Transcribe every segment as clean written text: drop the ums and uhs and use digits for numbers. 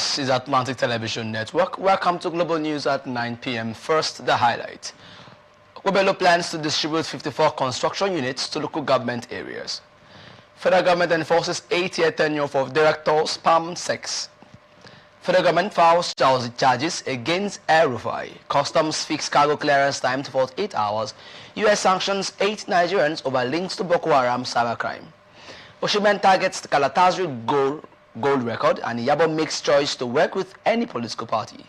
This is Atlantic Television Network. Welcome to Global News at 9 p.m. First, the highlight. Kwebelo plans to distribute 54 construction units to local government areas. Federal government enforces 8-year tenure for directors, PAM 6. Federal government files charges against Air Rufai. Customs fixed cargo clearance time to 48 hours. U.S. sanctions 8 Nigerians over links to Boko Haram cybercrime. Oshimen targets the Galatasaray gold record, and Yabo makes choice to work with any political party.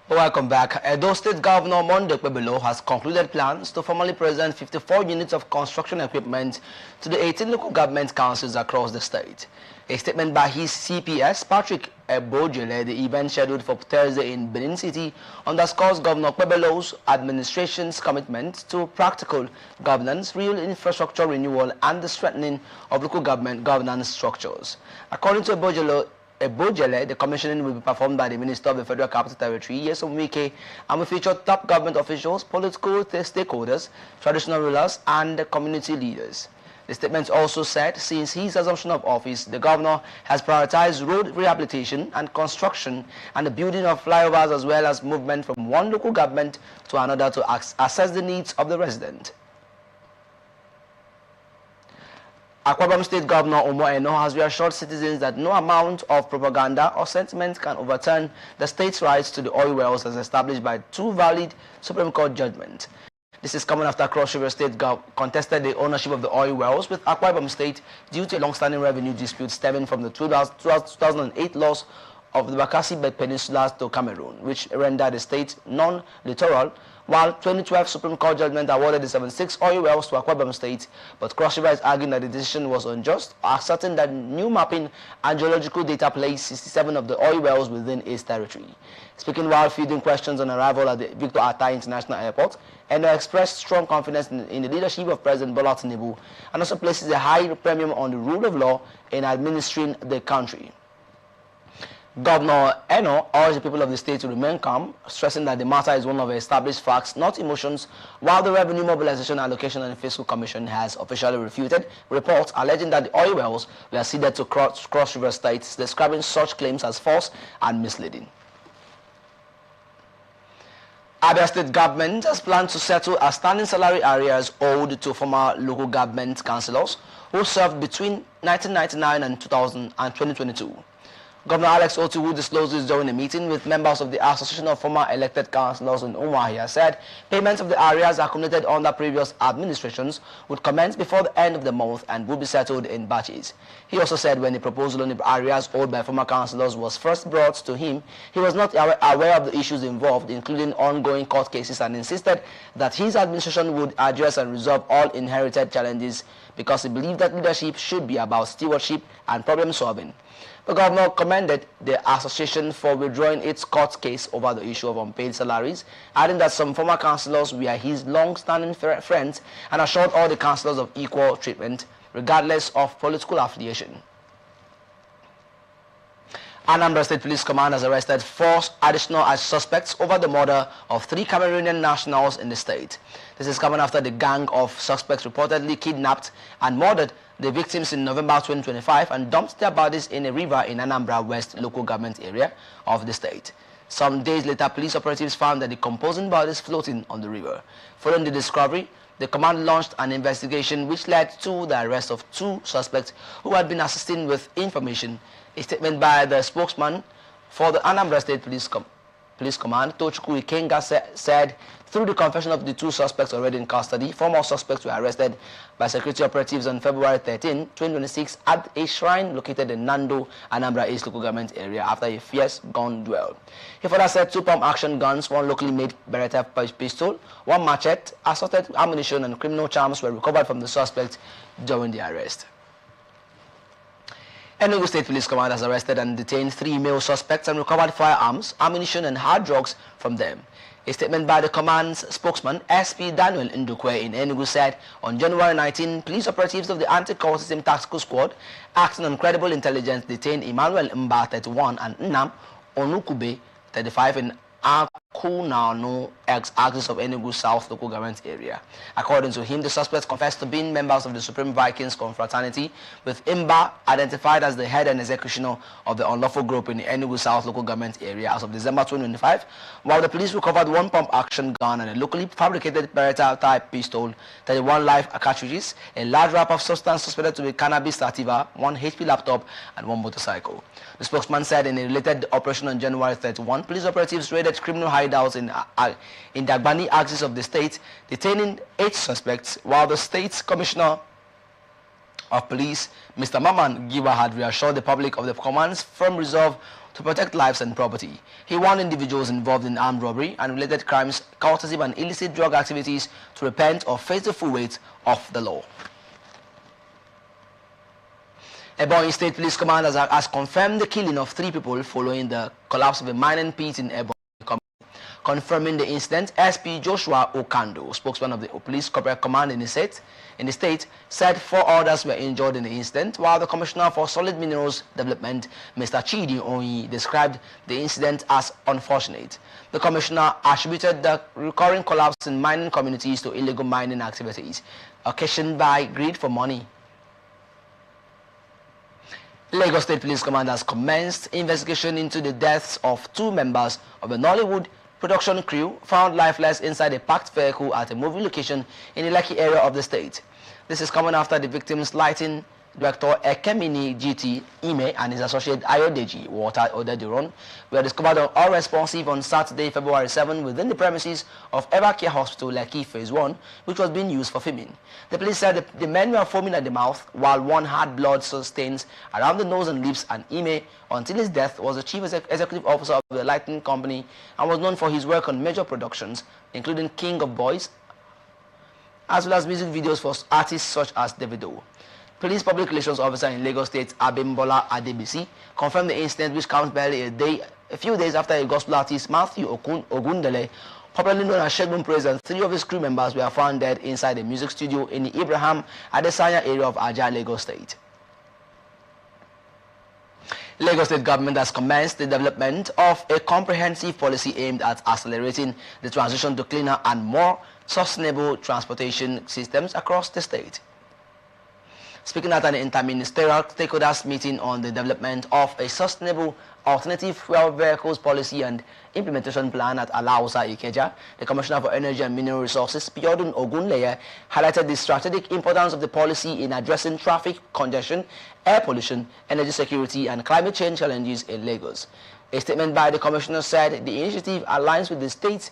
Welcome back. Edo State Governor Monday Kwebelo has concluded plans to formally present 54 units of construction equipment to the 18 local government councils across the state. A statement by his CPS, Patrick Ebojele, the event scheduled for Thursday in Benin City, underscores Governor Kwebelo's administration's commitment to practical governance, real infrastructure renewal, and the strengthening of local government governance structures. According to Ebojele, the commissioning will be performed by the Minister of the Federal Capital Territory, Yesom Wike, and will feature top government officials, political stakeholders, traditional rulers, and community leaders. The statement also said, since his assumption of office, the governor has prioritized road rehabilitation and construction and the building of flyovers, as well as movement from one local government to another to assess the needs of the resident. Akwa Ibom State Governor Omo Eno has reassured citizens that no amount of propaganda or sentiment can overturn the state's rights to the oil wells as established by 2 valid Supreme Court judgments. This is coming after Cross River State contested the ownership of the oil wells with Akwa Ibom State due to a long-standing revenue dispute stemming from the 2008 loss of the Bakassi Peninsula to Cameroon, which rendered the state non-littoral, while 2012 Supreme Court judgment awarded the 76 oil wells to Akwa Ibom State, but Cross River is arguing that the decision was unjust, asserting that new mapping and geological data placed 67 of the oil wells within its territory. Speaking while fielding questions on arrival at the Victor Atta International Airport, Eno expressed strong confidence in the leadership of President Bola Tinubu and also places a high premium on the rule of law in administering the country. Governor Eno urged the people of the state to remain calm, stressing that the matter is one of established facts, not emotions, while the Revenue Mobilization Allocation and Fiscal Commission has officially refuted reports alleging that the oil wells were ceded to Cross River State, describing such claims as false and misleading. Abia State government has planned to settle outstanding salary arrears owed to former local government councillors who served between 1999 and 2022. Governor Alex Otuwu disclosed this during a meeting with members of the Association of Former Elected Councillors in Umuahia. Said payments of the arrears accumulated under previous administrations would commence before the end of the month and would be settled in batches. He also said when the proposal on the arrears owed by former councillors was first brought to him, he was not aware of the issues involved, including ongoing court cases, and insisted that his administration would address and resolve all inherited challenges because he believed that leadership should be about stewardship and problem solving. The governor commended the association for withdrawing its court case over the issue of unpaid salaries, adding that some former councillors were his long-standing friends and assured all the councillors of equal treatment, regardless of political affiliation. Anambra State Police Command has arrested 4 additional suspects over the murder of 3 Cameroonian nationals in the state. This is coming after the gang of suspects reportedly kidnapped and murdered the victims in November 2025 and dumped their bodies in a river in Anambra West local government area of the state. Some days later, police operatives found the decomposing bodies floating on the river. Following the discovery, the command launched an investigation which led to the arrest of 2 suspects who had been assisting with information. A statement by the spokesman for the Anambra State Police Command, Tochukwu Ikenga, said through the confession of the 2 suspects already in custody, 4 more suspects were arrested by security operatives on February 13, 2026 at a shrine located in Nando, Anambra East local government area after a fierce gun duel. He further said 2 pump action guns, 1 locally made Beretta pistol, 1 machete, assorted ammunition and criminal charms were recovered from the suspects during the arrest. Enugu State Police Command has arrested and detained 3 male suspects and recovered firearms, ammunition and hard drugs from them. A statement by the command's spokesman, SP Daniel Ndukwe in Enugu said on January 19, police operatives of the Anti-Cultism Tactical Squad, acting on credible intelligence, detained Emmanuel Mba, 31, and Nnam Onukube, 35, in Akunano, ex-axis of Enugu South local government area. According to him, the suspects confessed to being members of the Supreme Vikings confraternity, with Imba identified as the head and executioner of the unlawful group in the Enugu South local government area as of December 2025, while the police recovered 1 pump-action gun and a locally fabricated Beretta-type pistol, 31 live cartridges, a large wrap of substance suspected to be cannabis sativa, 1 HP laptop, and 1 motorcycle. The spokesman said in a related operation on January 31, police operatives raided criminal hideouts in the Agbani axis of the state, detaining 8 suspects, while the state's commissioner of police, Mr. Maman Giwa, had reassured the public of the command's firm resolve to protect lives and property. He warned individuals involved in armed robbery and related crimes, cultism and illicit drug activities to repent or face the full weight of the law. Ebonyi State Police Command has confirmed the killing of 3 people following the collapse of a mining pit in Ebonyi. Confirming the incident, SP Joshua Okando, spokesman of the Police Corporate Command in the state, said 4 others were injured in the incident, while the Commissioner for Solid Minerals Development, Mr. Chidi Onyi, described the incident as unfortunate. The Commissioner attributed the recurring collapse in mining communities to illegal mining activities, occasioned by greed for money. Lagos State Police Command has commenced investigation into the deaths of 2 members of the Nollywood production crew found lifeless inside a parked vehicle at a movie location in the Lekki area of the state. This is coming after the victim's lighting director Ekemini GT Ime and his associate Ayodeji Walter Odediron were discovered unresponsive on Saturday, February 7 within the premises of Evercare Hospital Lekki Phase 1, which was being used for filming. The police said the men were foaming at the mouth, while one had blood stains around the nose and lips, and Ime, until his death, was the chief executive officer of the lighting company and was known for his work on major productions, including King of Boys, as well as music videos for artists such as Davido. Police Public Relations Officer in Lagos State, Abimbola Adebisi, confirmed the incident, which comes barely a few days after a gospel artist, Matthew Ogundele, popularly known as Shegun Praise, and 3 of his crew members were found dead inside a music studio in the Ibrahim Adesanya area of Ajah, Lagos State. Lagos State government has commenced the development of a comprehensive policy aimed at accelerating the transition to cleaner and more sustainable transportation systems across the state. Speaking at an interministerial stakeholders meeting on the development of a sustainable alternative fuel vehicles policy and implementation plan at Alausa Ikeja, the Commissioner for Energy and Mineral Resources, Piodun Ogunleye, highlighted the strategic importance of the policy in addressing traffic congestion, air pollution, energy security, and climate change challenges in Lagos. A statement by the Commissioner said the initiative aligns with the state's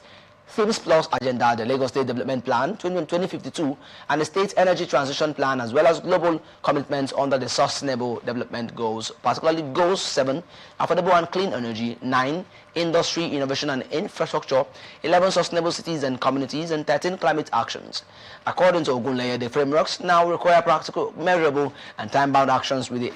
Themes Plus agenda, the Lagos State Development Plan 2052, and the State Energy Transition Plan, as well as global commitments under the Sustainable Development Goals, particularly Goals 7, Affordable and Clean Energy, 9, Industry, Innovation and Infrastructure, 11, Sustainable Cities and Communities, and 13, Climate Actions. According to Ogunleye, the frameworks now require practical, measurable, and time-bound actions with the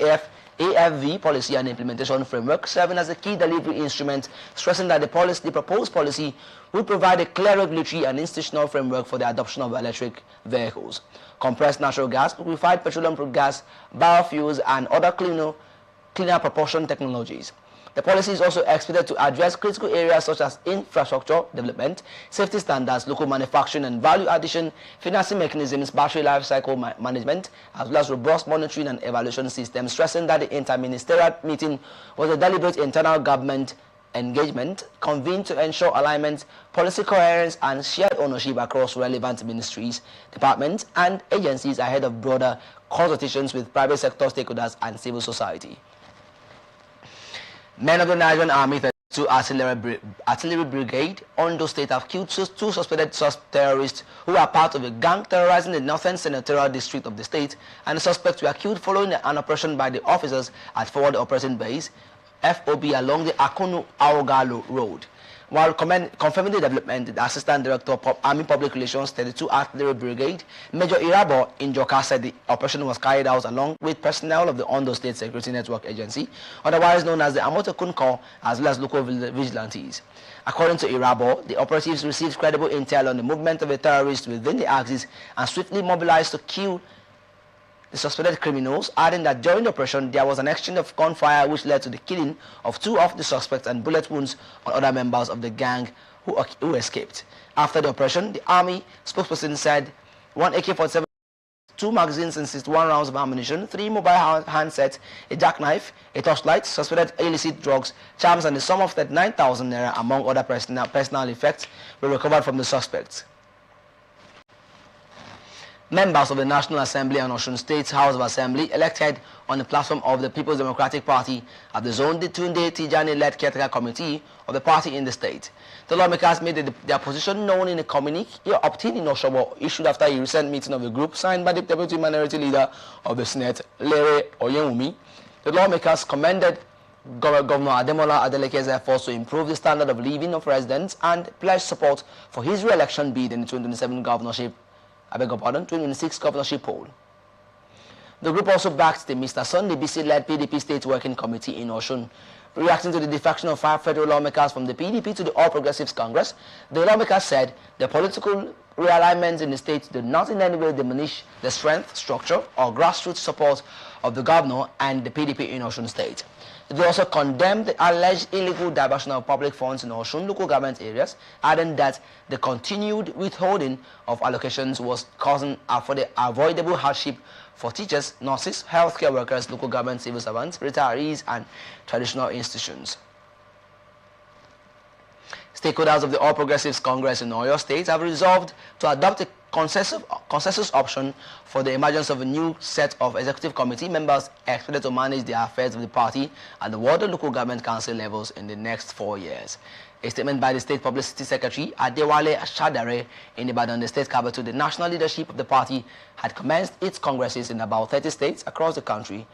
AFV policy and implementation framework serving as a key delivery instrument, stressing that the proposed policy will provide a clear regulatory and institutional framework for the adoption of electric vehicles, compressed natural gas, liquefied petroleum gas, biofuels, and other cleaner propulsion technologies. The policy is also expected to address critical areas such as infrastructure development, safety standards, local manufacturing and value addition, financing mechanisms, battery life cycle management, as well as robust monitoring and evaluation systems, stressing that the interministerial meeting was a deliberate internal government engagement convened to ensure alignment, policy coherence, and shared ownership across relevant ministries, departments, and agencies ahead of broader consultations with private sector stakeholders and civil society. Men of the Nigerian Army 32 Artillery Brigade, Ondo State, have killed 2 suspected terrorists who are part of a gang terrorizing the northern senatorial district of the state, and the suspects were killed following an operation by the officers at Forward Operating Base, FOB, along the Akunu Aogalo Road. While confirming the development, the Assistant Director of Army Public Relations 32 Artillery Brigade, Major Irabo Injoka, said the operation was carried out along with personnel of the Ondo State Security Network Agency, otherwise known as the Amotokun Corps, as well as local vigilantes. According to Irabo, the operatives received credible intel on the movement of the terrorists within the axis and swiftly mobilized to kill the suspected criminals, adding that during the operation there was an exchange of gunfire which led to the killing of 2 of the suspects and bullet wounds on other members of the gang who escaped. After the operation, the Army spokesperson said 1 AK-47, 2 magazines and 61 rounds of ammunition, 3 mobile handsets, a jackknife, a torchlight, suspected illicit drugs, charms, and the sum of 39,000 naira, among other personal effects, were recovered from the suspects. Members of the National Assembly and Osun State House of Assembly, elected on the platform of the People's Democratic Party, have disowned the Tunde Tijani-led caretaker committee of the party in the state. The lawmakers made their position known in a communique obtained in Oshobo, issued after a recent meeting of the group signed by the Deputy Minority Leader of the Senate, Lere Oyewumi. The lawmakers commended Governor Ademola Adeleke's efforts to improve the standard of living of residents and pledged support for his re-election bid in the 2027 governorship. 2026 governorship poll. The group also backed the Mr. Sunday BC-led PDP State Working Committee in Osun. Reacting to the defection of 5 federal lawmakers from the PDP to the All Progressives Congress, the lawmakers said the political realignments in the state did not in any way diminish the strength, structure, or grassroots support of the governor and the PDP in Osun State. They also condemned the alleged illegal diversion of public funds in Osun local government areas, adding that the continued withholding of allocations was causing for the avoidable hardship for teachers, nurses, healthcare workers, local government civil servants, retirees, and traditional institutions. Stakeholders of the All Progressives Congress in Oyo State have resolved to adopt a consensus option for the emergence of a new set of executive committee members expected to manage the affairs of the party at the ward and local government council levels in the next 4 years. A statement by the State Publicity Secretary Adewale Shadare in Ibadan, the state capital, the national leadership of the party had commenced its congresses in about 30 states across the country.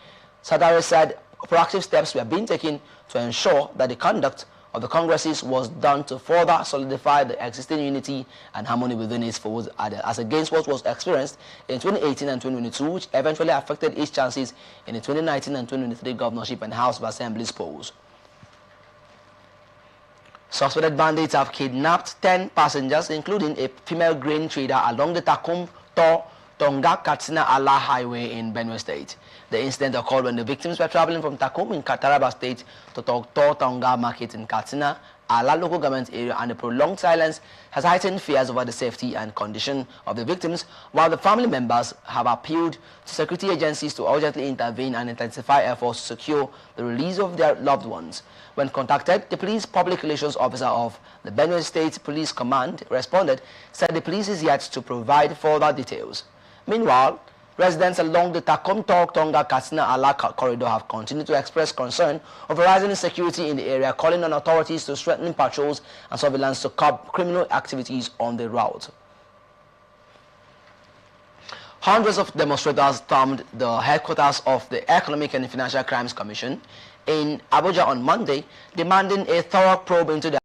Shadare said proactive steps were being taken to ensure that the conduct of the congresses was done to further solidify the existing unity and harmony within its folds as against what was experienced in 2018 and 2022, which eventually affected its chances in the 2019 and 2023 governorship and House of Assemblies polls. Suspected bandits have kidnapped 10 passengers, including a female grain trader, along the Takum-Tonga Katsina Allah Highway in Benue State. The incident occurred when the victims were traveling from Takum in Taraba State to Tonga Market in Katsina, Allah local government area, and the prolonged silence has heightened fears over the safety and condition of the victims, while the family members have appealed to security agencies to urgently intervene and intensify efforts to secure the release of their loved ones. When contacted, the police public relations officer of the Benue State Police Command responded, said the police is yet to provide further details. Meanwhile, residents along the Takum-Tonga Katsina Allah corridor have continued to express concern over rising insecurity in the area, calling on authorities to strengthen patrols and surveillance to curb criminal activities on the route. Hundreds of demonstrators stormed the headquarters of the Economic and Financial Crimes Commission in Abuja on Monday, demanding a thorough probe into the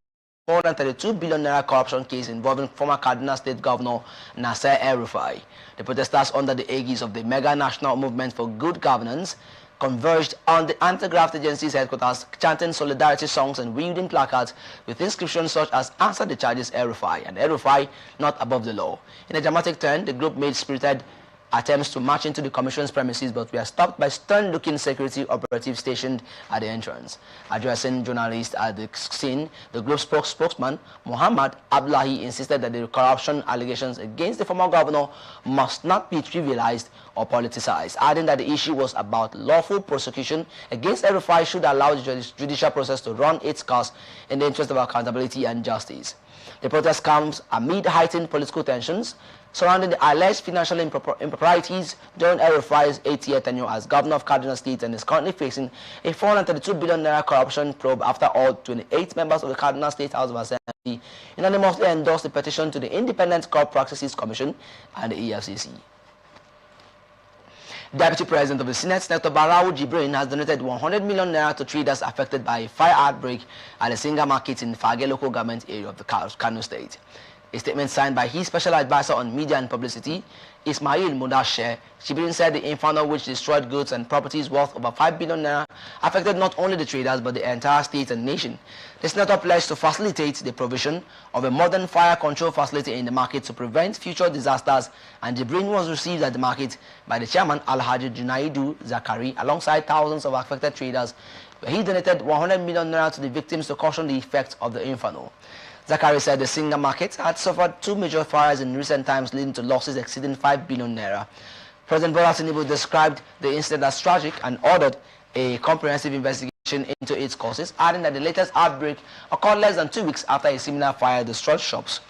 432 billion naira corruption case involving former Kaduna State Governor Nasir El-Rufai. The protesters, under the aegis of the Mega National Movement for Good Governance, converged on the anti-graft agency's headquarters, chanting solidarity songs and wielding placards with inscriptions such as "Answer the charges, El-Rufai," and "El-Rufai not above the law." In a dramatic turn, the group made spirited attempts to march into the commission's premises, but were stopped by stern-looking security operatives stationed at the entrance. Addressing journalists at the scene, the group's spokesman, Muhammad Abdullahi, insisted that the corruption allegations against the former governor must not be trivialized or politicized, adding that the issue was about lawful prosecution against El-Rufai should allow the judicial process to run its course in the interest of accountability and justice. The protest comes amid heightened political tensions surrounding the alleged financial improprieties during El-Rufai's 8-year tenure as governor of Kaduna State, and is currently facing a 432 billion naira corruption probe after all 28 members of the Kaduna State House of Assembly unanimously endorsed the petition to the Independent Corrupt Practices Commission and the EFCC. Deputy President of the Senate, Senator Barau Jibrin, has donated 100 million naira to traders affected by a fire outbreak at the Singa market in Fage local government area of the Kano State. A statement signed by his special advisor on media and publicity, Ismail Mudasher, Jibrin said the inferno, which destroyed goods and properties worth over 5 billion naira, affected not only the traders but the entire state and nation. The senator pledged to facilitate the provision of a modern fire control facility in the market to prevent future disasters, and Jibrin was received at the market by the chairman Alhaji Junaidu Zakari alongside thousands of affected traders, where he donated 100 million naira to the victims to caution the effects of the inferno. Zakari said the Singa market had suffered two major fires in recent times, leading to losses exceeding 5 billion naira. President Bola Tinubu described the incident as tragic and ordered a comprehensive investigation into its causes, adding that the latest outbreak occurred less than 2 weeks after a similar fire destroyed shops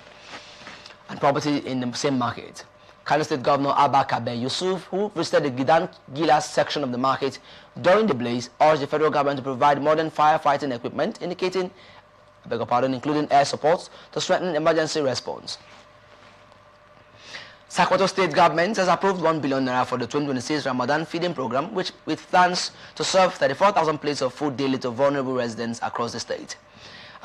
and property in the same market. Kano State Governor Abba Kabir Yusuf, who visited the Gidan Gilas section of the market during the blaze, urged the federal government to provide modern firefighting equipment, including air support, to strengthen emergency response. Sokoto State Government has approved 1 billion naira for the 2026 Ramadan feeding program, which with plans to serve 34,000 plates of food daily to vulnerable residents across the state.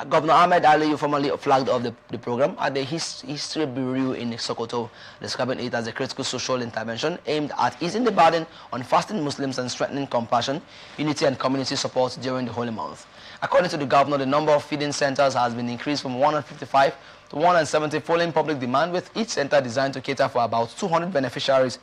Governor Ahmed Ali formally flagged off the program at the History Bureau in Sokoto, describing it as a critical social intervention aimed at easing the burden on fasting Muslims and strengthening compassion, unity and community support during the holy month. According to the governor, the number of feeding centers has been increased from 155 to 170 following public demand, with each center designed to cater for about 200 beneficiaries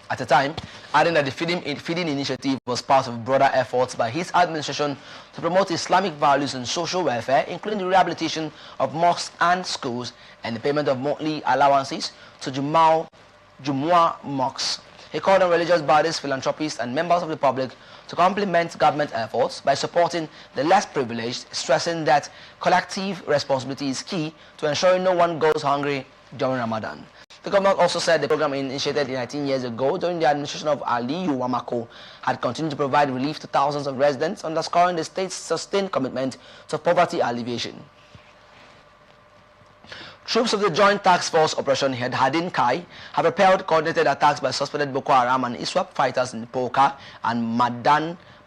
at a time, adding that the feeding initiative was part of broader efforts by his administration to promote Islamic values and social welfare, including the rehabilitation of mosques and schools and the payment of monthly allowances to Jumu'ah mosques. He called on religious bodies, philanthropists and members of the public to complement government efforts by supporting the less privileged, stressing that collective responsibility is key to ensuring no one goes hungry during Ramadan. The government also said the program initiated 19 years ago during the administration of Aliyu Wamako had continued to provide relief to thousands of residents, underscoring the state's sustained commitment to poverty alleviation. Troops of the Joint Task Force Operation Head Hadin Kai have repelled coordinated attacks by suspected Boko Haram and ISWAP fighters in Poka and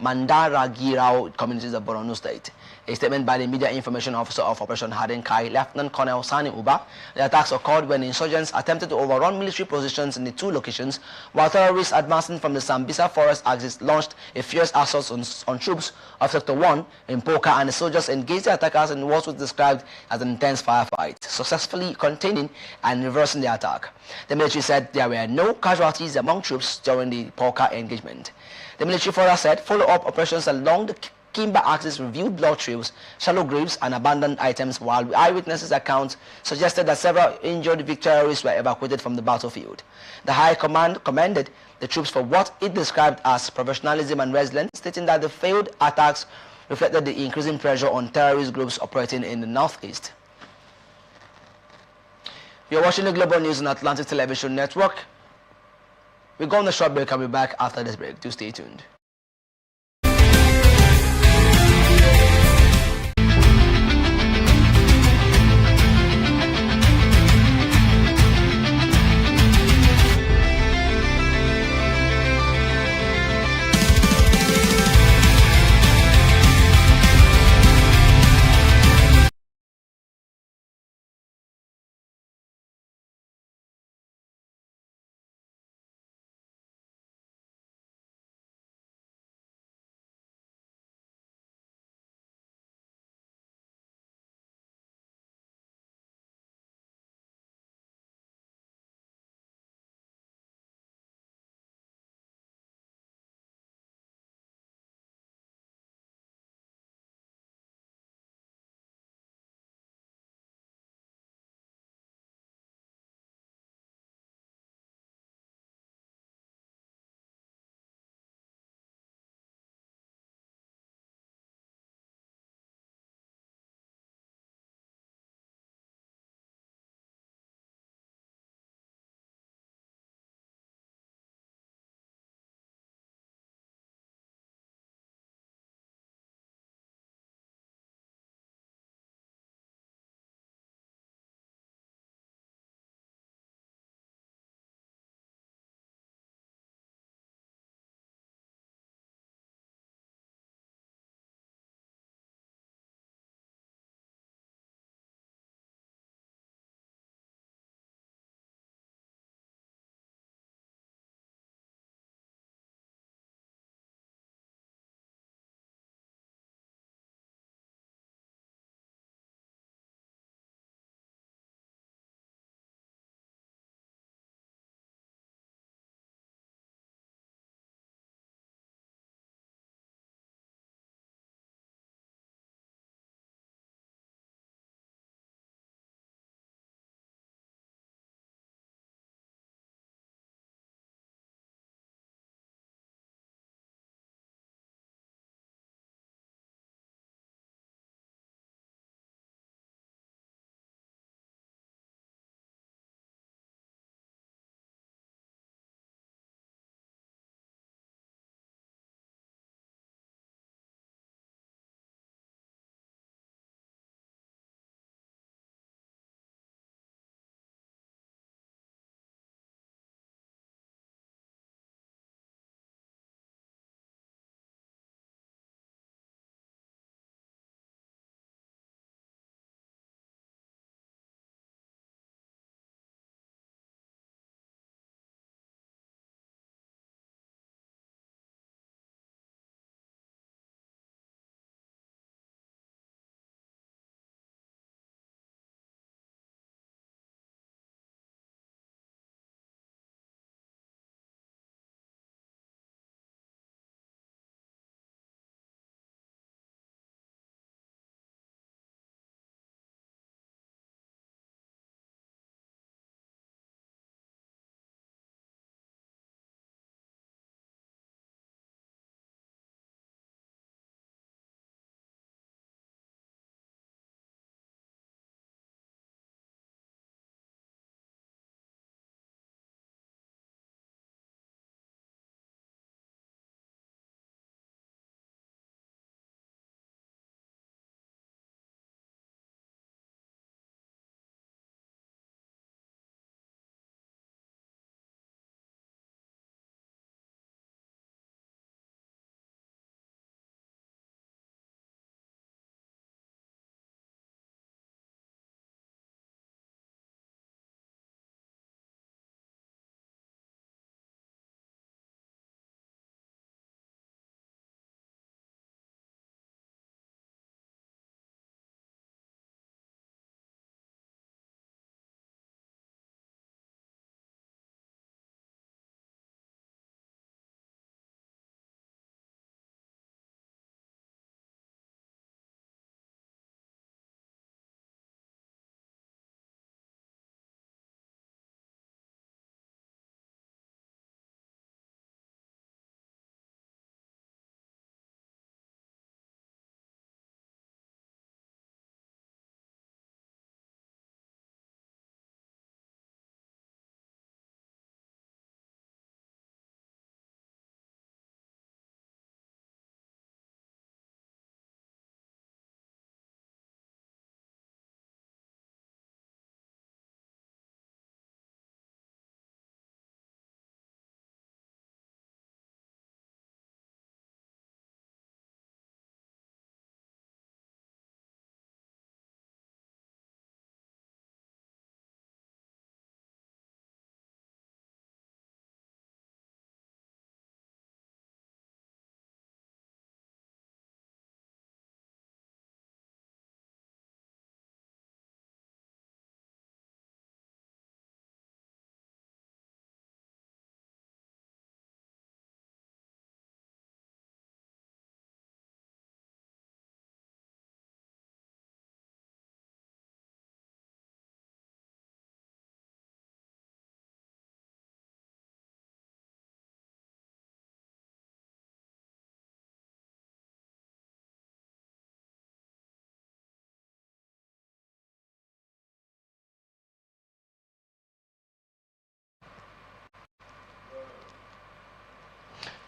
Mandaragirao communities of Borno State. A statement by the Media Information Officer of Operation Hadin Kai, Lieutenant Colonel Sani Uba, the attacks occurred when insurgents attempted to overrun military positions in the two locations, while terrorists advancing from the Sambisa forest axis launched a fierce assault on troops of Sector 1 in Poka, and the soldiers engaged the attackers in what was described as an intense firefight, successfully containing and reversing the attack. The military said there were no casualties among troops during the Poka engagement. The military further said follow-up operations along the Kimba axis revealed blood trails, shallow graves and abandoned items, while eyewitnesses' accounts suggested that several injured terrorists were evacuated from the battlefield. The High Command commended the troops for what it described as professionalism and resilience, stating that the failed attacks reflected the increasing pressure on terrorist groups operating in the northeast. You're watching the Global News on Atlantic Television Network. We're going on a short break. I'll be back after this break. Do stay tuned.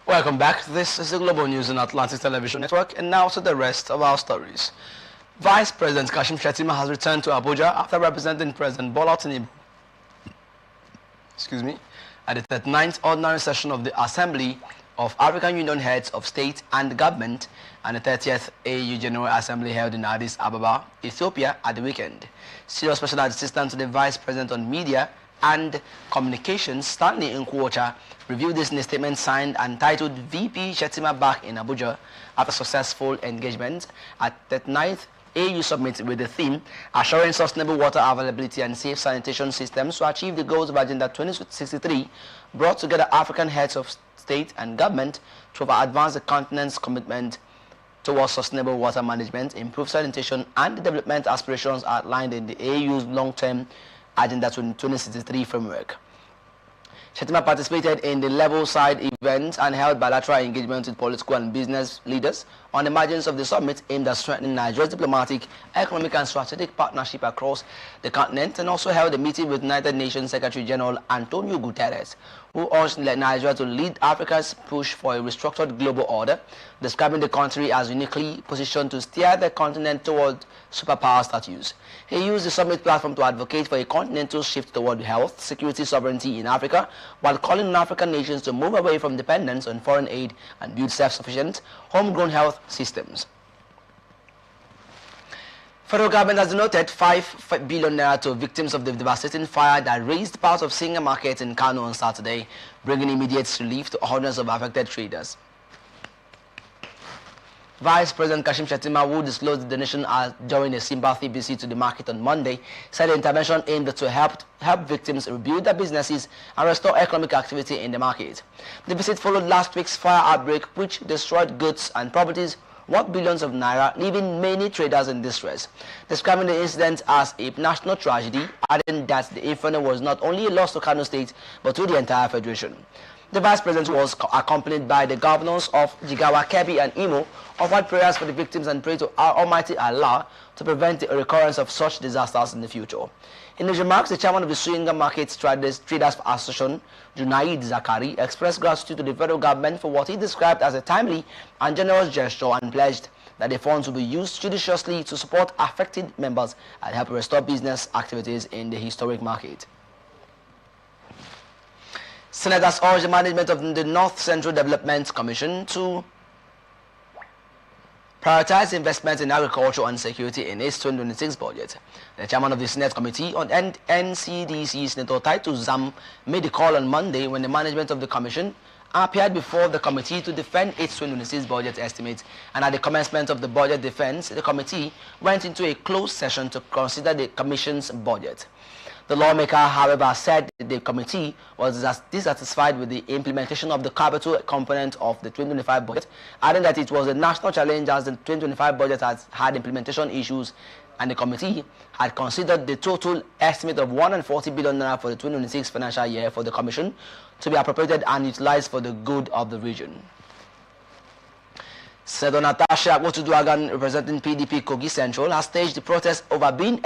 Welcome back. This is the Global News on Atlantic Television Network, and now to the rest of our stories. Vice President Kashim Shettima has returned to Abuja after representing President Bola Tinubu at the 39th Ordinary Session of the Assembly of African Union Heads of State and Government and the 30th AU General Assembly held in Addis Ababa, Ethiopia at the weekend. Senior Special Assistant to the Vice President on Media and Communications, Stanley Nkwocha, reviewed this in a statement signed and titled VP Shettima Back in Abuja after successful engagement at the 39th AU Summit with the theme Assuring Sustainable Water Availability and Safe Sanitation Systems to Achieve the Goals of Agenda 2063, brought together African heads of state and government to advance the continent's commitment towards sustainable water management, improve sanitation, and the development aspirations outlined in the AU's long-term Agenda 2063 framework. Shettima participated in the level side event and held bilateral engagement with political and business leaders on the margins of the summit aimed at strengthening Nigeria's diplomatic, economic and strategic partnership across the continent, and also held a meeting with United Nations Secretary General Antonio Guterres, who urged Nigeria to lead Africa's push for a restructured global order, describing the country as uniquely positioned to steer the continent toward superpower status. He used the summit platform to advocate for a continental shift toward health, security, sovereignty in Africa, while calling on African nations to move away from dependence on foreign aid and build self-sufficient, homegrown health systems. Federal government has donated 5 billion naira to victims of the devastating fire that razed parts of Singa Market in Kano on Saturday, bringing immediate relief to hundreds of affected traders. Vice President Kashim Shettima, who disclosed the donation during a sympathy visit to the market on Monday, said the intervention aimed to help victims rebuild their businesses and restore economic activity in the market. The visit followed last week's fire outbreak, which destroyed goods and properties worth billions of naira, leaving many traders in distress. Describing the incident as a national tragedy, adding that the inferno was not only a loss to Kano State, but to the entire federation. The Vice President was accompanied by the governors of Jigawa, Kebbi and Imo, offered prayers for the victims and prayed to Almighty Allah to prevent the recurrence of such disasters in the future. In his remarks, the chairman of the Swinga Market Traders Association, Junaid Zakari, expressed gratitude to the federal government for what he described as a timely and generous gesture and pledged that the funds will be used judiciously to support affected members and help restore business activities in the historic market. Senators urged the management of the North Central Development Commission to prioritize investment in agriculture and security in its 2026 budget. The chairman of the Senate Committee on NCDC, Senator Titus Zam, made the call on Monday when the management of the commission appeared before the committee to defend its 2026 budget estimates, and at the commencement of the budget defense, the committee went into a closed session to consider the commission's budget. The lawmaker, however, said the committee was dissatisfied with the implementation of the capital component of the 2025 budget, adding that it was a national challenge as the 2025 budget has had implementation issues, and the committee had considered the total estimate of 140 billion naira for the 2026 financial year for the commission to be appropriated and utilized for the good of the region. Senator Natasha Akpotu-Duagan, representing PDP Kogi Central, has staged the protest over being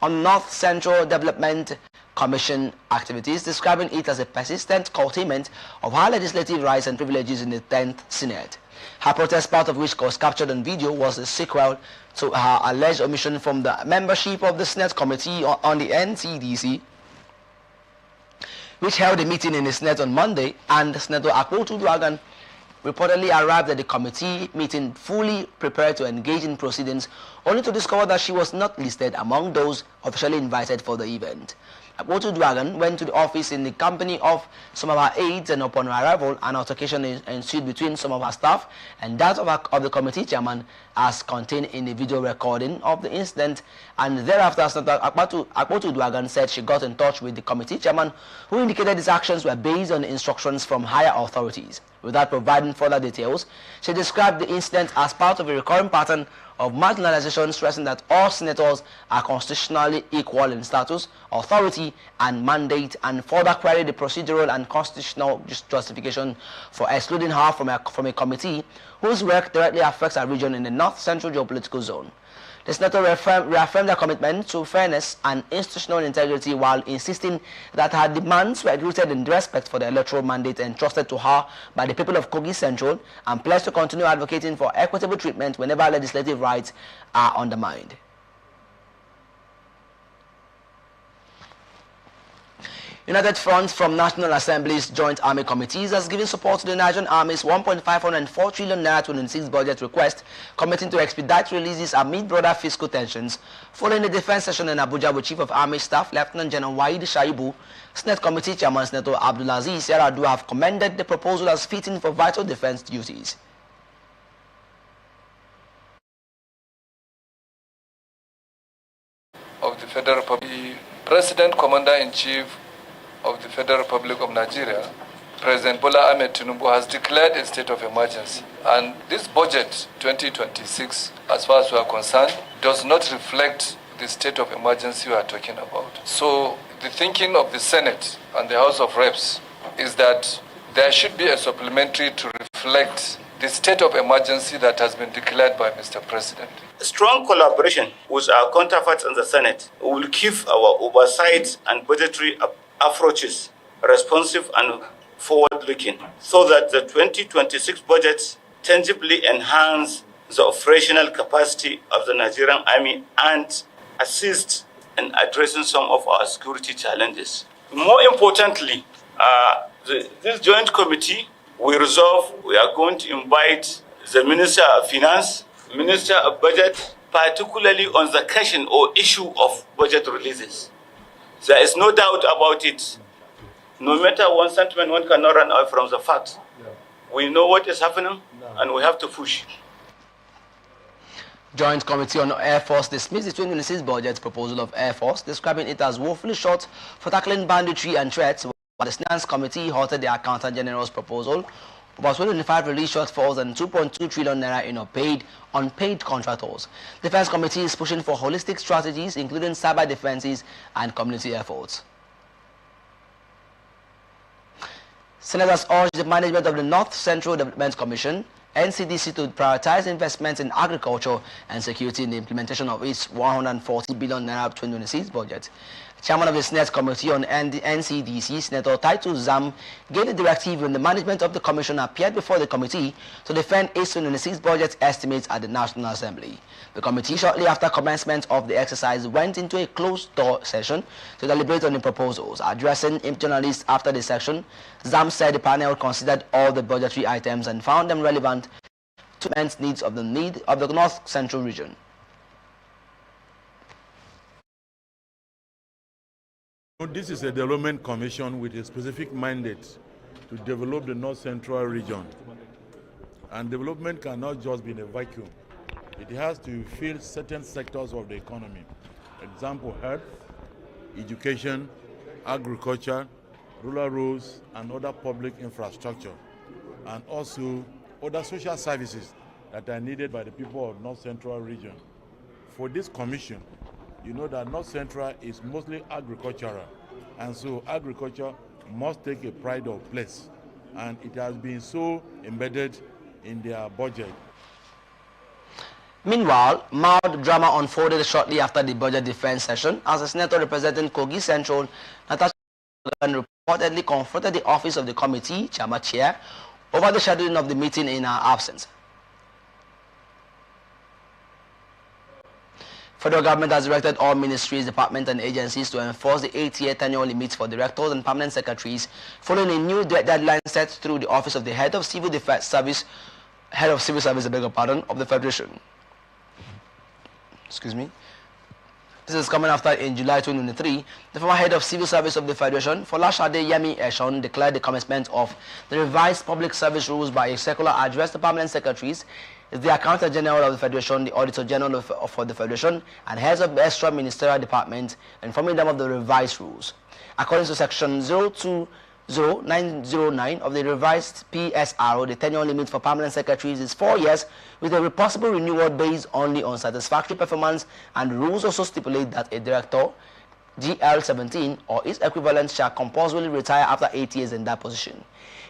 on North Central Development Commission activities, describing it as a persistent curtailment of her legislative rights and privileges in the 10th Senate. Her protest, part of which was captured on video, was a sequel to her alleged omission from the membership of the Senate Committee on the NCDC, which held a meeting in the Senate on Monday, and Senator Akpotu-Duagan reportedly arrived at the committee meeting fully prepared to engage in proceedings, only to discover that she was not listed among those officially invited for the event. Akpotu-Duagan went to the office in the company of some of her aides, and upon her arrival, an altercation ensued between some of her staff and that of the committee chairman, as contained in the video recording of the incident. And thereafter, Senator Akpotu-Duagan said she got in touch with the committee chairman, who indicated his actions were based on instructions from higher authorities. Without providing further details, she described the incident as part of a recurring pattern of marginalization, stressing that all senators are constitutionally equal in status, authority, and mandate, and further queried the procedural and constitutional justification for excluding her from a committee whose work directly affects our region in the North Central geopolitical zone. The senator reaffirmed their commitment to fairness and institutional integrity while insisting that her demands were rooted in respect for the electoral mandate entrusted to her by the people of Kogi Central, and pledged to continue advocating for equitable treatment whenever legislative rights are undermined. United Front from National Assembly's Joint Army Committees has given support to the Nigerian Army's 1.504 trillion naira 26 budget request, committing to expedite releases amid broader fiscal tensions. Following the defense session in Abuja with Chief of Army Staff Lieutenant General Waheed Shaibu, Senate Committee Chairman Senator Abdulaziz Yar'Adua have commended the proposal as fitting for vital defense duties. Of the Federal Republic, the President Commander-in-Chief of the Federal Republic of Nigeria, President Bola Ahmed Tinubu, has declared a state of emergency. And this budget 2026, as far as we are concerned, does not reflect the state of emergency we are talking about. So the thinking of the Senate and the House of Reps is that there should be a supplementary to reflect the state of emergency that has been declared by Mr. President. Strong collaboration with our counterparts in the Senate will keep our oversight and budgetary approaches responsive and forward-looking, so that the 2026 budget tangibly enhance the operational capacity of the Nigerian Army and assist in addressing some of our security challenges. More importantly, this joint committee, we are going to invite the Minister of Finance, Minister of Budget, particularly on the question or issue of budget releases. There is no doubt about it. No matter one sentiment, one cannot run away from the fact. We know what is happening, and we have to push. Joint Committee on Air Force dismissed the 2026 budget proposal of Air Force, describing it as woefully short for tackling banditry and threats, while the Finance Committee halted the Accountant General's proposal about 2025 release shortfalls and 2.2 trillion naira in unpaid contractors. The Defense Committee is pushing for holistic strategies, including cyber defenses and community efforts. Senators urged the management of the North Central Development Commission, NCDC, to prioritize investments in agriculture and security in the implementation of its 140 billion naira 2026 budget. Chairman of the Senate Committee on NCDC, Senator Titus Zam, gave the directive when the management of the commission appeared before the committee to defend its 2026 budget estimates at the National Assembly. The committee, shortly after commencement of the exercise, went into a closed-door session to deliberate on the proposals. Addressing journalists after the session, Zam said the panel considered all the budgetary items and found them relevant to the needs of the North Central region. This is a development commission with a specific mandate to develop the North Central region. And development cannot just be in a vacuum. It has to fill certain sectors of the economy. Example, health, education, agriculture, rural roads, and other public infrastructure. And also other social services that are needed by the people of North Central region. For this commission, you know that North Central is mostly agricultural, and so agriculture must take a pride of place, and it has been so embedded in their budget. Meanwhile, mild drama unfolded shortly after the budget defense session as the senator representing Kogi Central, Natasha, reportedly confronted the office of the committee chair over the scheduling of the meeting in her absence. Federal government has directed all ministries, departments and agencies to enforce the 8-year tenure limits for directors and permanent secretaries, following a new deadline set through the office of the head of civil service, of the Federation. Excuse me. This is coming after in July 2023, the former head of civil service of the Federation, Folashade Yemi Eshon, declared the commencement of the revised public service rules by a circular addressed to permanent secretaries, the Accountant General of the Federation, the Auditor General for the Federation, and heads of extra ministerial departments, informing them of the revised rules. According to Section 020909 of the revised PSRO, the tenure limit for permanent secretaries is 4 years, with a possible renewal based only on satisfactory performance, and rules also stipulate that a director, GL17, or its equivalent shall compulsorily retire after 8 years in that position.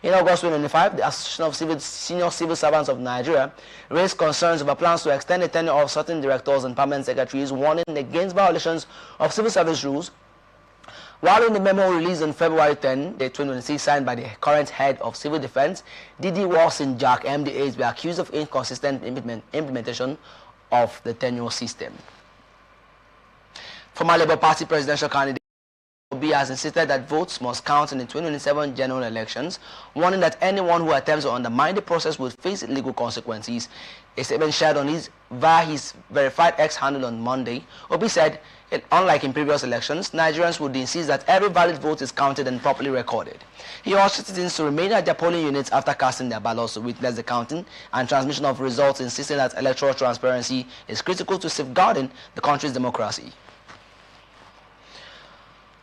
In August 2025, the Association of Senior Civil Servants of Nigeria raised concerns over plans to extend the tenure of certain directors and permanent secretaries, warning against violations of civil service rules. While in the memo released on February 10, the 2026, signed by the current head of civil defense, D.D. Wilson Jack, MD8, were accused of inconsistent implementation of the tenure system. Former Labour Party presidential candidate Obi has insisted that votes must count in the 2027 general elections, warning that anyone who attempts to undermine the process would face legal consequences. A statement shared on via his verified X handle on Monday, Obi said, unlike in previous elections, Nigerians would insist that every valid vote is counted and properly recorded. He urged citizens to remain at their polling units after casting their ballots to witness the counting and transmission of results, insisting that electoral transparency is critical to safeguarding the country's democracy.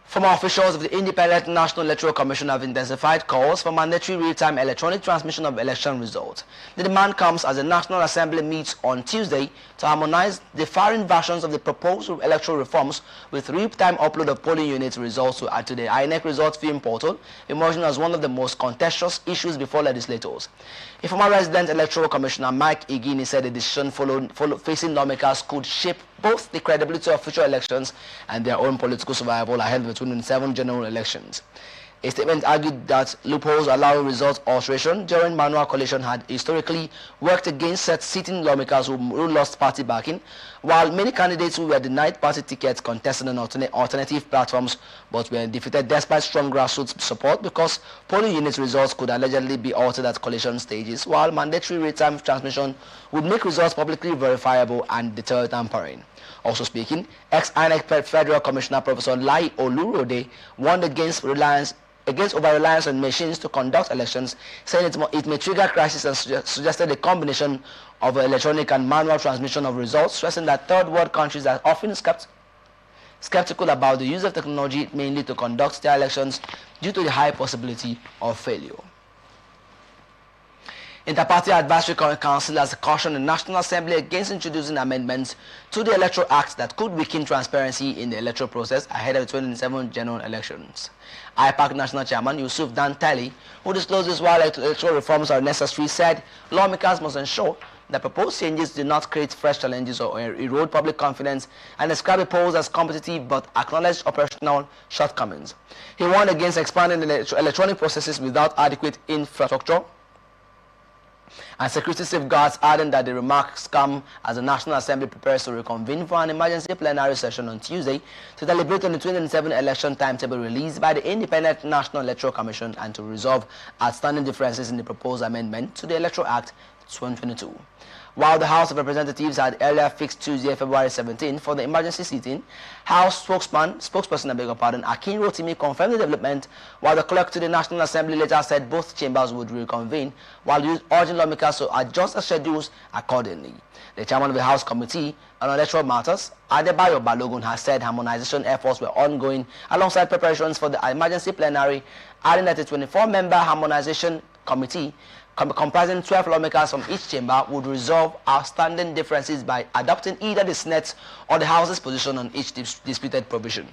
Former officials of the Independent National Electoral Commission have intensified calls for mandatory real-time electronic transmission of election results. The demand comes as the National Assembly meets on Tuesday to harmonize differing versions of the proposed electoral reforms with real-time upload of polling unit results to add to the INEC results viewing portal, emerging as one of the most contentious issues before legislators. A former resident electoral commissioner, Mike Igini, said the decision facing lawmakers could shape both the credibility of future elections and their own political survival ahead of the 2027 general elections. A statement argued that loopholes allowing result alteration during manual collation had historically worked against sitting lawmakers who lost party backing, while many candidates who were denied party tickets contested on alternative platforms but were defeated despite strong grassroots support because polling unit results could allegedly be altered at collation stages, while mandatory real-time transmission would make results publicly verifiable and deter tampering. Also speaking, ex-INEC Federal Commissioner Professor Lai Olurode warned against over-reliance on machines to conduct elections, saying it may trigger crisis, and suggested a combination of electronic and manual transmission of results, stressing that third world countries are often skeptical about the use of technology mainly to conduct their elections due to the high possibility of failure. Interparty Advisory Council has cautioned the National Assembly against introducing amendments to the Electoral Act that could weaken transparency in the electoral process ahead of the 2027 general elections. IPAC National Chairman Yusuf Dantali, who discloses while electoral reforms are necessary, said lawmakers must ensure that proposed changes do not create fresh challenges or erode public confidence, and describe the polls as competitive but acknowledged operational shortcomings. He warned against expanding the electronic processes without adequate infrastructure and security safeguards, adding that the remarks come as the National Assembly prepares to reconvene for an emergency plenary session on Tuesday to deliberate on the 2007 election timetable released by the Independent National Electoral Commission and to resolve outstanding differences in the proposed amendment to the Electoral Act 2022. While the House of Representatives had earlier fixed Tuesday, February 17 for the emergency sitting, House spokesperson Akin Rotimi confirmed the development, while the clerk to the National Assembly later said both chambers would reconvene, while urging lawmakers to adjust the schedules accordingly. The chairman of the House Committee on Electoral Matters, Adebayo Balogun, has said harmonization efforts were ongoing alongside preparations for the emergency plenary, adding that a 24-member harmonization committee comprising 12 lawmakers from each chamber would resolve outstanding differences by adopting either the Senate's or the House's position on each disputed provision.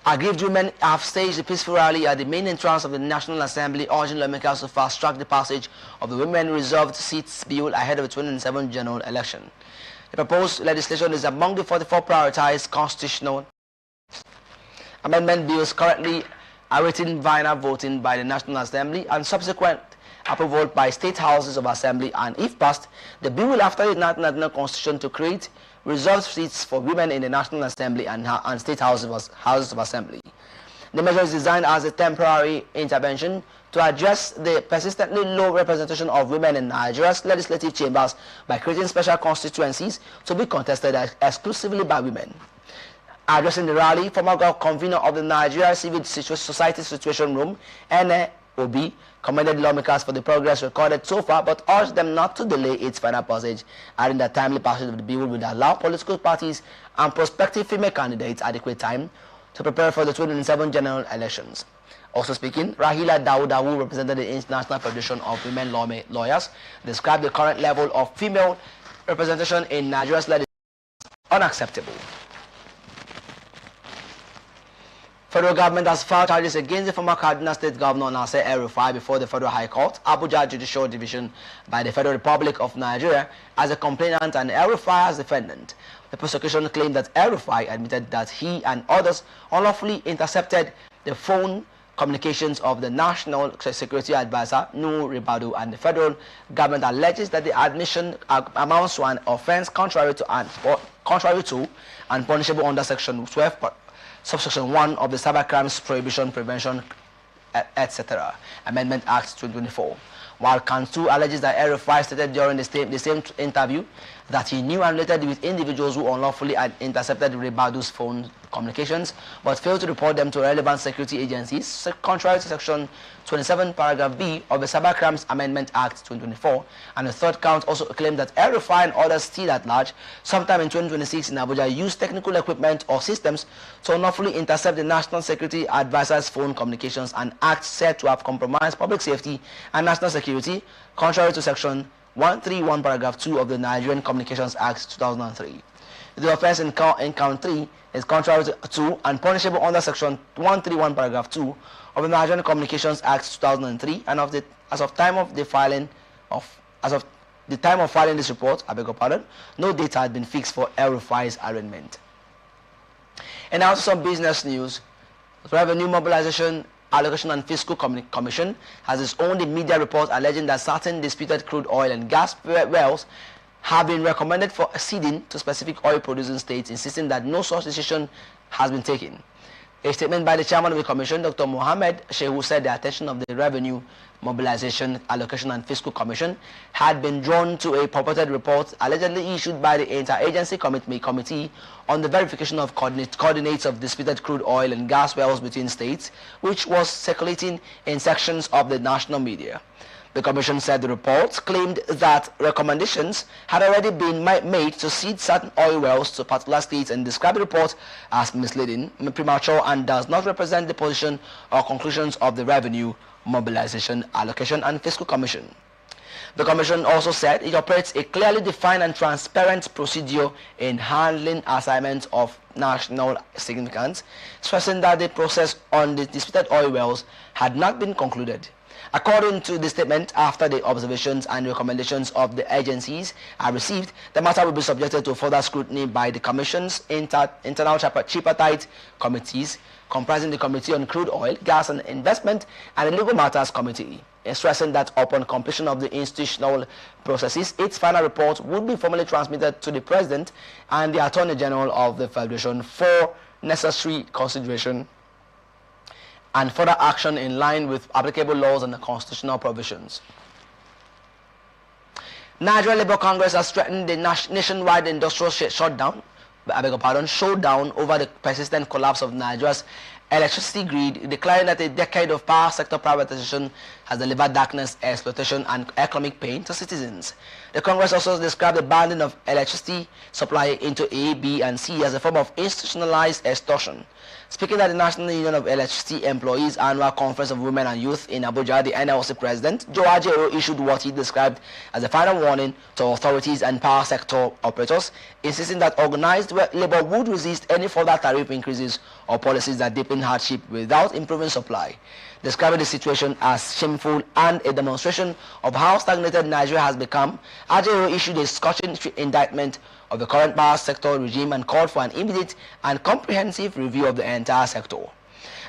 Aggrieved women have staged a peaceful rally at the main entrance of the National Assembly, urging lawmakers to fast-track the passage of the Women Reserved Seats Bill ahead of the 2007 general election. The proposed legislation is among the 44 prioritized constitutional amendment bills currently awaiting final voting by the National Assembly and subsequent approval by state houses of assembly, and if passed, the bill will after the national constitution to create reserved seats for women in the National Assembly and state houses of assembly. The measure is designed as a temporary intervention to address the persistently low representation of women in Nigeria's legislative chambers by creating special constituencies to be contested exclusively by women. Addressing the rally, former convener of the Nigeria Civil Society Situation Room, NOB, commended lawmakers for the progress recorded so far, but urged them not to delay its final passage, adding that timely passage of the bill would allow political parties and prospective female candidates adequate time to prepare for the 2007 general elections. Also speaking, Rahila Dawuda, who represented the International Federation of Women Lawyers, described the current level of female representation in Nigeria's legislation as unacceptable. Federal government has filed charges against the former Kaduna State Governor Nasir El-Rufai before the Federal High Court, Abuja Judicial Division by the Federal Republic of Nigeria as a complainant and El-Rufai as defendant. The prosecution claimed that El-Rufai admitted that he and others unlawfully intercepted the phone communications of the National Security Advisor, Nuhu Ribadu, and the federal government alleges that the admission amounts to an offense contrary to and punishable under Section 12, Subsection 1 of the Cybercrimes Prohibition, Prevention, etc. Amendment Act 2024. While Count 2 alleges that El-Rufai stated during the same interview that he knew and related with individuals who unlawfully had intercepted Ribadu's phone communications but failed to report them to relevant security agencies, contrary to Section 27, Paragraph B of the Cybercrimes Amendment Act 2024. And the third count also claimed that El-Rufai and others still at large, sometime in 2026 in Abuja, used technical equipment or systems to unlawfully intercept the National Security Advisor's phone communications, an act said to have compromised public safety and national security, contrary to Section 131, Paragraph 2 of the Nigerian Communications Act 2003. The offense in count 3 is contrary to and punishable under Section 131, Paragraph 2 of the Nigerian Communications Act 2003, and as of the time of filing this report, I beg your pardon, no date had been fixed for El-Rufai's arraignment. And now to some business news. The Revenue Mobilization, Allocation and Fiscal Commission has its own media report alleging that certain disputed crude oil and gas wells have been recommended for ceding to specific oil-producing states, insisting that no such decision has been taken. A statement by the chairman of the commission, Dr. Mohammed Shehu, said the attention of the Revenue Mobilization, Allocation and Fiscal Commission had been drawn to a purported report allegedly issued by the Interagency Committee on the verification of coordinates of disputed crude oil and gas wells between states, which was circulating in sections of the national media. The commission said the report claimed that recommendations had already been made to cede certain oil wells to particular states and described the report as misleading, premature, and does not represent the position or conclusions of the Revenue Mobilization, Allocation and Fiscal Commission. The commission also said it operates a clearly defined and transparent procedure in handling assignments of national significance, stressing that the process on the disputed oil wells had not been concluded. According to the statement, after the observations and recommendations of the agencies are received, the matter will be subjected to further scrutiny by the Commission's internal tripartite committees, comprising the Committee on Crude Oil, Gas and Investment, and the Legal Matters Committee, stressing that upon completion of the institutional processes, its final report would be formally transmitted to the President and the Attorney General of the Federation for necessary consideration and further action in line with applicable laws and the constitutional provisions. Nigeria Labour Congress has threatened the nationwide industrial showdown over the persistent collapse of Nigeria's electricity grid, declaring that a decade of power sector privatization has delivered darkness, exploitation, and economic pain to citizens. The Congress also described the banding of electricity supply into A, B, and C as a form of institutionalized extortion. Speaking at the National Union of Electricity Employees Annual Conference of Women and Youth in Abuja, the NLC President, Joe Ajero, issued what he described as a final warning to authorities and power sector operators, insisting that organized labor would resist any further tariff increases or policies that deepen hardship without improving supply. Describing the situation as shameful and a demonstration of how stagnated Nigeria has become, Ajero issued a scorching indictment of the current power sector regime and called for an immediate and comprehensive review of the entire sector.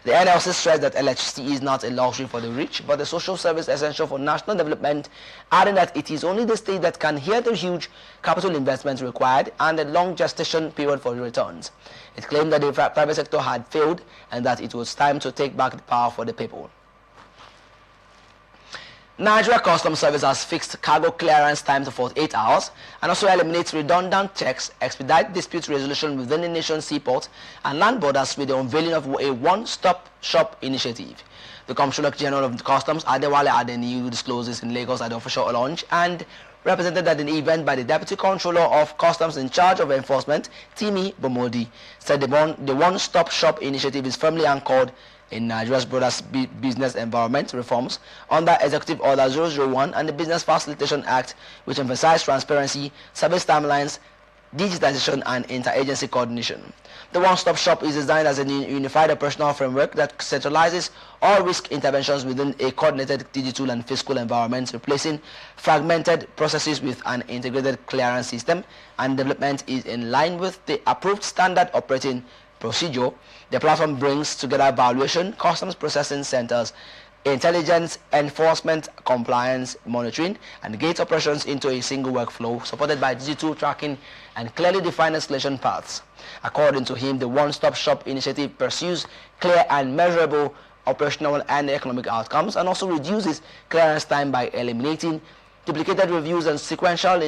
The NLC stressed that electricity is not a luxury for the rich, but a social service essential for national development, adding that it is only the state that can hear the huge capital investments required and the long gestation period for returns. It claimed that the private sector had failed and that it was time to take back the power for the people. Nigeria Customs Service has fixed cargo clearance time to 48 hours and also eliminates redundant checks, expedite dispute resolution within the nation's seaport and land borders with the unveiling of a one-stop shop initiative. The Comptroller General of Customs, Adewale Adeniyi, disclosed this in Lagos at the official launch and represented at an event by the Deputy Comptroller of Customs in charge of enforcement, Timi Bomodi, said the one-stop shop initiative is firmly anchored in Nigeria's broader business environment reforms under Executive Order 001 and the Business Facilitation Act, which emphasize transparency, service timelines, digitization, and interagency coordination. The one-stop shop is designed as a unified operational framework that centralizes all risk interventions within a coordinated digital and physical environment, replacing fragmented processes with an integrated clearance system, and development is in line with the approved standard operating procedure. The platform brings together valuation, customs processing centers, intelligence, enforcement, compliance, monitoring, and gate operations into a single workflow supported by digital tracking and clearly defined escalation paths. According to him, the one-stop shop initiative pursues clear and measurable operational and economic outcomes and also reduces clearance time by eliminating duplicated reviews and sequential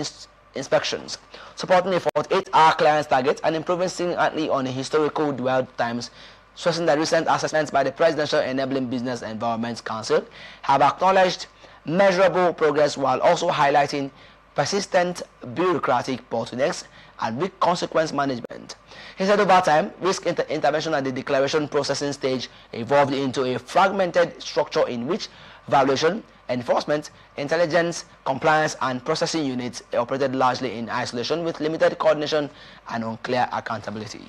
inspections, supporting a 48-hour clearance target and improving significantly on historical dwell times, stressing that recent assessments by the Presidential Enabling Business Environment Council have acknowledged measurable progress while also highlighting persistent bureaucratic bottlenecks and weak consequence management. He said over time, risk intervention at the declaration processing stage evolved into a fragmented structure in which valuation, enforcement, intelligence, compliance, and processing units operated largely in isolation with limited coordination and unclear accountability.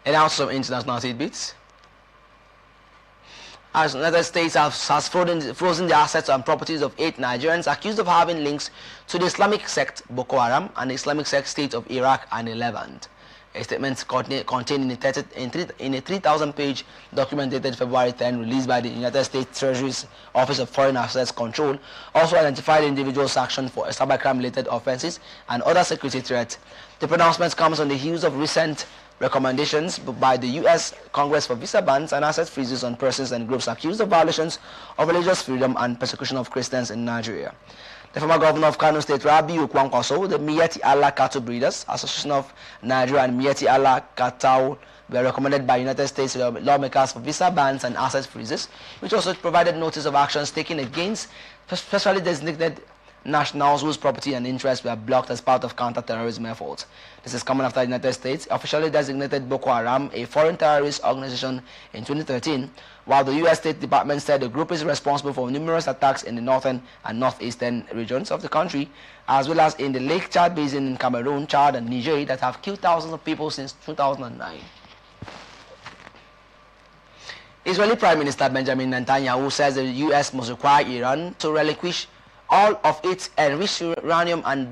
And now some international tidbits. As the United States has frozen the assets and properties of 8 Nigerians accused of having links to the Islamic sect Boko Haram and the Islamic sect state of Iraq and the Levant. A statement contained in a 3,000-page document dated February 10, released by the United States Treasury's Office of Foreign Assets Control, also identified individuals sanctioned for cybercrime-related offenses and other security threats. The pronouncement comes on the heels of recent recommendations by the U.S. Congress for visa bans and asset freezes on persons and groups accused of violations of religious freedom and persecution of Christians in Nigeria. The former governor of Kano State, Rabiu Kwankwaso, the Miyetti Allah Cattle Breeders Association of Nigeria, and Miyetti Allah Cattle were recommended by United States lawmakers for visa bans and asset freezes, which also provided notice of actions taken against specially designated nationals whose property and interests were blocked as part of counter-terrorism efforts. This is coming after the United States officially designated Boko Haram a foreign terrorist organization in 2013, while the U.S. State Department said the group is responsible for numerous attacks in the northern and northeastern regions of the country, as well as in the Lake Chad Basin in Cameroon, Chad, and Niger that have killed thousands of people since 2009. Israeli Prime Minister Benjamin Netanyahu says the U.S. must require Iran to relinquish all of its enriched uranium and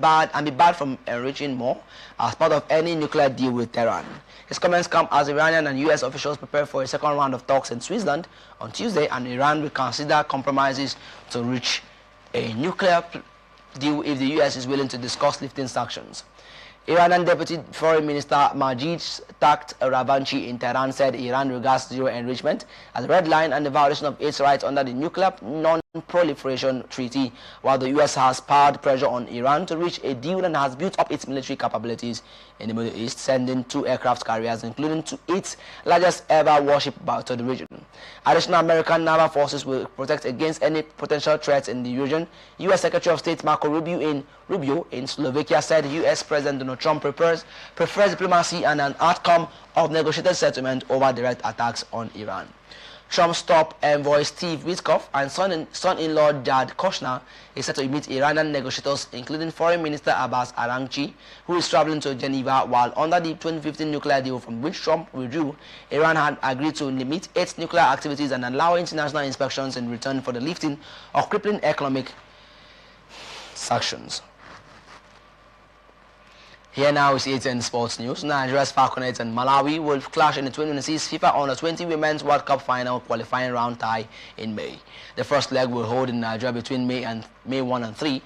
be barred from enriching more as part of any nuclear deal with Tehran. His comments come as Iranian and U.S. officials prepare for a second round of talks in Switzerland on Tuesday, and Iran will consider compromises to reach a nuclear deal if the U.S. is willing to discuss lifting sanctions. Iranian Deputy Foreign Minister Majid Takht Ravanchi in Tehran said Iran regards zero enrichment as a red line and the violation of its rights under the Nuclear Non-Proliferation Treaty, while the U.S. has powered pressure on Iran to reach a deal and has built up its military capabilities in the Middle East, sending 2 aircraft carriers, including its largest ever warship to the region. Additional American naval forces will protect against any potential threats in the region. U.S. Secretary of State Marco Rubio in Slovakia said U.S. President Donald Trump prefers diplomacy and an outcome of negotiated settlement over direct attacks on Iran. Trump's top envoy Steve Witkoff and son-in-law Jared Kushner is set to meet Iranian negotiators, including Foreign Minister Abbas Araghchi, who is traveling to Geneva. While under the 2015 nuclear deal from which Trump withdrew, Iran had agreed to limit its nuclear activities and allow international inspections in return for the lifting of crippling economic sanctions. Here now is ATN Sports News. Nigeria's Falconets and Malawi will clash in the 2026 FIFA Under-20 Women's World Cup final qualifying round tie in May. The first leg will hold in Nigeria between May 1 and 3,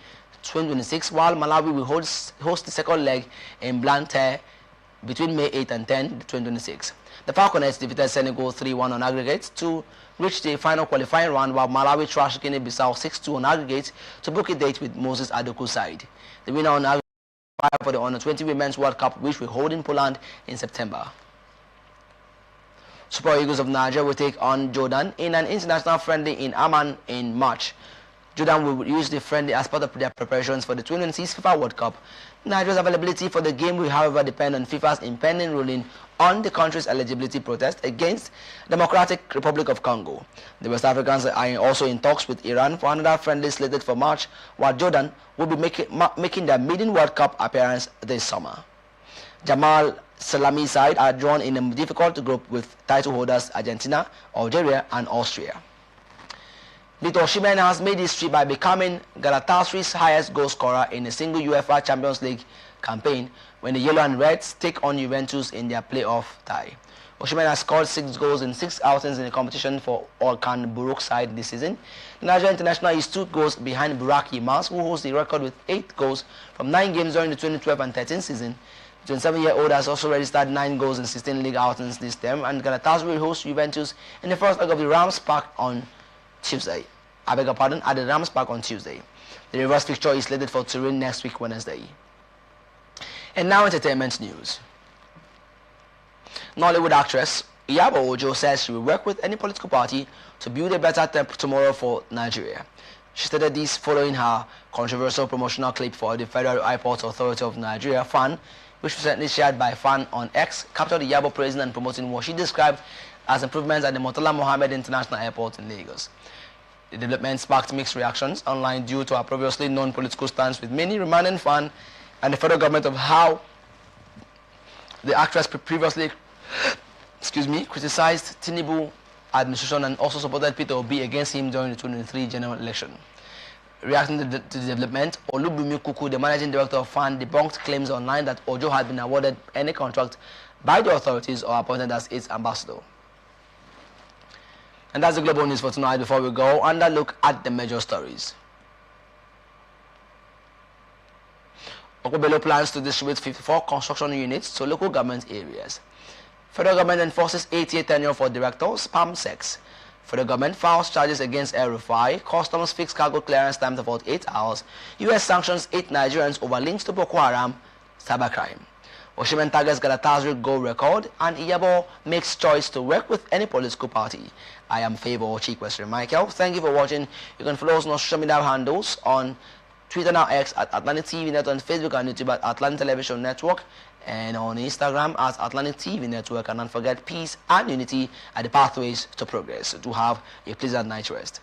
2026, while Malawi will host the second leg in Blantyre between May 8 and 10, 2026. The Falconets defeated Senegal 3-1 on aggregate to reach the final qualifying round, while Malawi trashed Guinea-Bissau 6-2 on aggregate to book a date with Moses Adoku's side. The winner on aggregate for the Under-20 Women's World Cup, which will hold in Poland in September. Super Eagles of Nigeria will take on Jordan in an international friendly in Amman in March. Jordan will use the friendly as part of their preparations for the 2026 FIFA World Cup. Nigeria's availability for the game will, however, depend on FIFA's impending ruling on the country's eligibility protest against Democratic Republic of Congo. The West Africans are also in talks with Iran for another friendly slated for March, while Jordan will be making their maiden World Cup appearance this summer. Jamal Salami's side are drawn in a difficult group with title holders Argentina, Algeria, and Austria. Victor Osimhen has made history by becoming Galatasaray's highest goal scorer in a single UEFA Champions League campaign when the Yellow and Reds take on Juventus in their playoff tie. Osimhen has scored 6 goals in 6 outings in the competition for Orkan Buruk's side this season. The Nigerian international is 2 goals behind Burak Yilmaz, who holds the record with 8 goals from 9 games during the 2012 and 13 season. The 27-year-old has also registered 9 goals in 16 league outings this term, and Galatasaray will host Juventus in the first leg of the Rams Park on Tuesday. At the Rams Park on Tuesday. The reverse fixture is slated for Turin next week, Wednesday. And now entertainment news. Nollywood actress Iyabo Ojo says she will work with any political party to build a better tomorrow for Nigeria. She stated this following her controversial promotional clip for the Federal Airports Authority of Nigeria, FAN, which was recently shared by FAN on X, captured Iyabo praising and promoting what she described as improvements at the Murtala Mohammed International Airport in Lagos. The development sparked mixed reactions online due to her previously known political stance, with many reminding FAN and the federal government of how the actress previously criticized Tinubu administration and also supported Peter Obi against him during the 2023 general election. Reacting to the development, Olubumi Kuku, the managing director of FAN, debunked claims online that Ojo had been awarded any contract by the authorities or appointed as its ambassador. And that's the global news for tonight. Before we go, and a look at the major stories. Okobelo plans to distribute 54 construction units to local government areas. Federal government enforces 8-year tenure for directors, PAMSEX. Federal government files charges against El Rufai. Customs fixed cargo clearance time to 48 hours. US sanctions 8 Nigerians over links to Boko Haram cybercrime. Osimhen targets Galatasaray goal record, and Iyabo makes choice to work with any political party. I am Favor Chikwesri Michael. Thank you for watching. You can follow us on our social media handles on Twitter now X at Atlantic TV Network, on Facebook and YouTube at Atlantic Television Network, and on Instagram at Atlantic TV Network. And don't forget, peace and unity are the pathways to progress. Do have a pleasant night's rest.